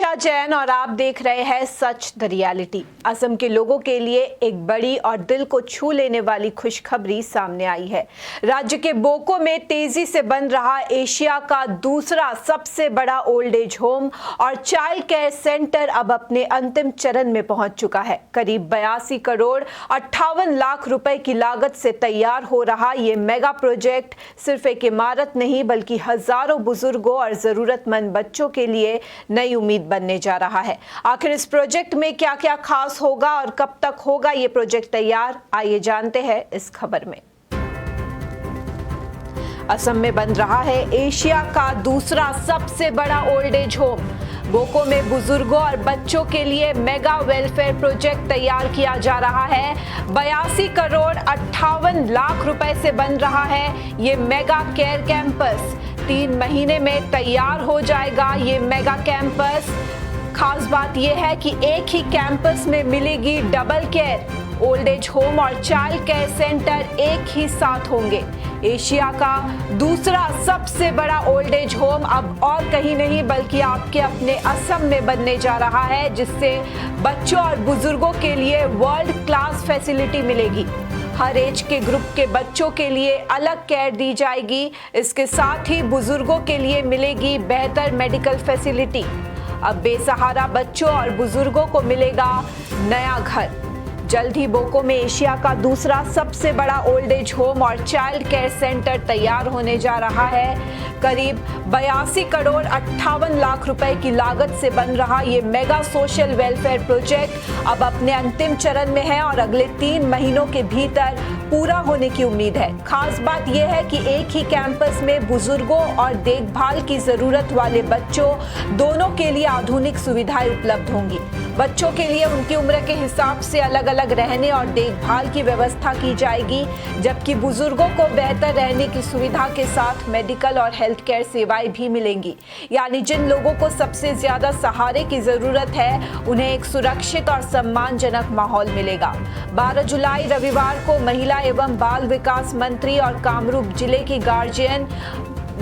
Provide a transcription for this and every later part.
ऋचा जैन और आप देख रहे हैं सच द रियलिटी। असम के लोगों के लिए एक बड़ी और दिल को छू लेने वाली खुशखबरी सामने आई है। राज्य के बोको में तेजी से बन रहा एशिया का दूसरा सबसे बड़ा ओल्ड एज होम और चाइल्ड केयर सेंटर अब अपने अंतिम चरण में पहुंच चुका है। करीब 82 करोड़ 58 लाख रुपए की लागत से तैयार हो रहा ये मेगा प्रोजेक्ट सिर्फ एक इमारत नहीं बल्कि हजारों बुजुर्गों और जरूरतमंद बच्चों के लिए नई उम्मीद बनने जा रहा है। आखिर इस प्रोजेक्ट में क्या क्या खास होगा और कब तक होगा ये प्रोजेक्ट तैयार, आइए जानते हैं इस खबर में। असम में बन रहा है एशिया का दूसरा सबसे बड़ा ओल्ड एज होम। बोको में बुजुर्गों और बच्चों के लिए मेगा वेलफेयर प्रोजेक्ट तैयार किया जा रहा है। 82 करोड़ 58 लाख रुपए से बन रहा है ये मेगा केयर कैंपस। 3 महीने में तैयार हो जाएगा ये मेगा कैंपस। खास बात यह है कि एक ही कैंपस में मिलेगी double care. Old age home और चाइल्ड केयर सेंटर एक ही साथ होंगे। एशिया का दूसरा सबसे बड़ा ओल्ड एज होम अब और कहीं नहीं बल्कि आपके अपने असम में बनने जा रहा है, जिससे बच्चों और बुजुर्गों के लिए वर्ल्ड क्लास फैसिलिटी मिलेगी। हर एज के ग्रुप के बच्चों के लिए अलग केयर दी जाएगी। इसके साथ ही बुजुर्गों के लिए मिलेगी बेहतर मेडिकल फैसिलिटी। अब बेसहारा बच्चों और बुजुर्गों को मिलेगा नया घर। जल्द ही बोको में एशिया का दूसरा सबसे बड़ा ओल्ड एज होम और चाइल्ड केयर सेंटर तैयार होने जा रहा है। करीब 82 करोड़ 58 लाख रुपए की लागत से बन रहा ये मेगा सोशल वेलफेयर प्रोजेक्ट अब अपने अंतिम चरण में है और अगले 3 महीनों के भीतर पूरा होने की उम्मीद है। खास बात यह है कि एक ही कैंपस में बुजुर्गों और देखभाल की जरूरत वाले बच्चों दोनों के लिए आधुनिक सुविधाएं उपलब्ध होंगी। बच्चों के लिए उनकी उम्र के हिसाब से अलग अलग रहने और देखभाल की व्यवस्था की जाएगी, जबकि बुजुर्गों को बेहतर रहने की सुविधा के साथ मेडिकल और हेल्थ केयर सेवाएं भी मिलेंगी। यानी जिन लोगों को सबसे ज्यादा सहारे की जरूरत है उन्हें एक सुरक्षित और सम्मानजनक माहौल मिलेगा। 12 जुलाई रविवार को महिला एवं बाल विकास मंत्री और कामरूप जिले की गार्जियन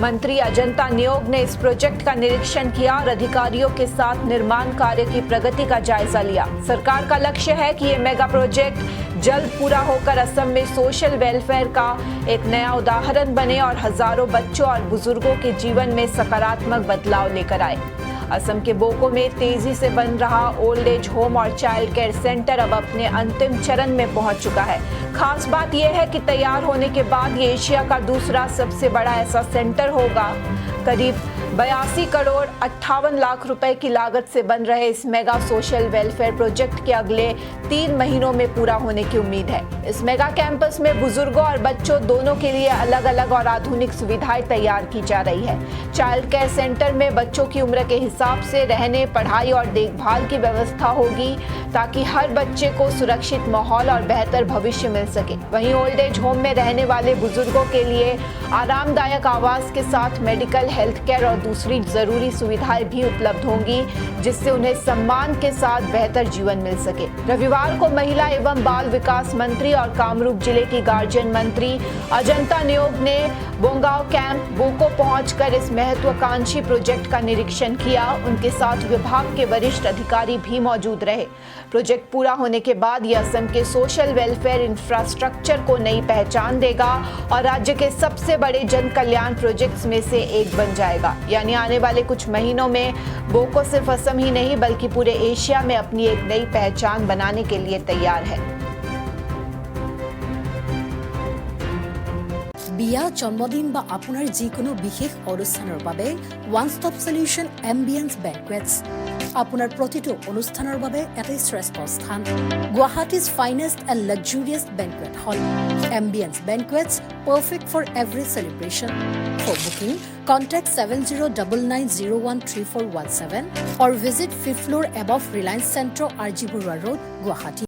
मंत्री अजंता नियोग ने इस प्रोजेक्ट का निरीक्षण किया और अधिकारियों के साथ निर्माण कार्य की प्रगति का जायजा लिया। सरकार का लक्ष्य है कि ये मेगा प्रोजेक्ट जल्द पूरा होकर असम में सोशल वेलफेयर का एक नया उदाहरण बने और हजारों बच्चों और बुजुर्गों के जीवन में सकारात्मक बदलाव लेकर आए। असम के बोको में तेजी से बन रहा ओल्ड एज होम और चाइल्ड केयर सेंटर अब अपने अंतिम चरण में पहुंच चुका है। खास बात यह है कि तैयार होने के बाद ये एशिया का दूसरा सबसे बड़ा ऐसा सेंटर होगा। करीब 82 करोड़ 58 लाख रुपए की लागत से बन रहे इस मेगा सोशल वेलफेयर प्रोजेक्ट के अगले 3 महीनों में पूरा होने की उम्मीद है। इस मेगा कैंपस में बुजुर्गों और बच्चों दोनों के लिए अलग अलग और आधुनिक सुविधाएं तैयार की जा रही है। चाइल्ड केयर सेंटर में बच्चों की उम्र के हिसाब से रहने, पढ़ाई और देखभाल की व्यवस्था होगी ताकि हर बच्चे को सुरक्षित माहौल और बेहतर भविष्य मिल सके। वहीं ओल्ड एज होम में रहने वाले बुजुर्गों के लिए आरामदायक आवास के साथ मेडिकल, हेल्थ केयर और दूसरी जरूरी सुविधाएं भी उपलब्ध होंगी, जिससे उन्हें सम्मान के साथ बेहतर जीवन मिल सके। रविवार को महिला एवं बाल विकास मंत्री और कामरूप जिले की गार्जियन मंत्री अजंता नियोग ने बोंगाव कैंप बोको पहुंचकर इस महत्वाकांक्षी प्रोजेक्ट का निरीक्षण किया। उनके साथ विभाग के वरिष्ठ अधिकारी भी मौजूद रहे। प्रोजेक्ट पूरा होने के बाद यह असम के सोशल वेलफेयर इंफ्रास्ट्रक्चर को नई पहचान देगा और राज्य के सबसे बड़े जन कल्याण प्रोजेक्ट्स में से एक बन जाएगा। यानी आने वाले कुछ महीनों में बोको सिर्फ असम ही नहीं बल्कि पूरे एशिया में अपनी एक नई पहचान बनाने के लिए तैयार है। বিয়া জন্মদিন বা আপোনাৰ যিকোনো বিশেষ অনুষ্ঠানৰ বাবে one stop solution ambience banquets আপোনাৰ প্ৰতিটো অনুষ্ঠানৰ বাবে এটাই শ্ৰেষ্ঠ স্থান। Guwahati's finest and luxurious banquet hall ambience banquets, perfect for every celebration. For booking, contact 7099013417 or visit 5th floor above Reliance Centro, RG Burwa Road, Guwahati.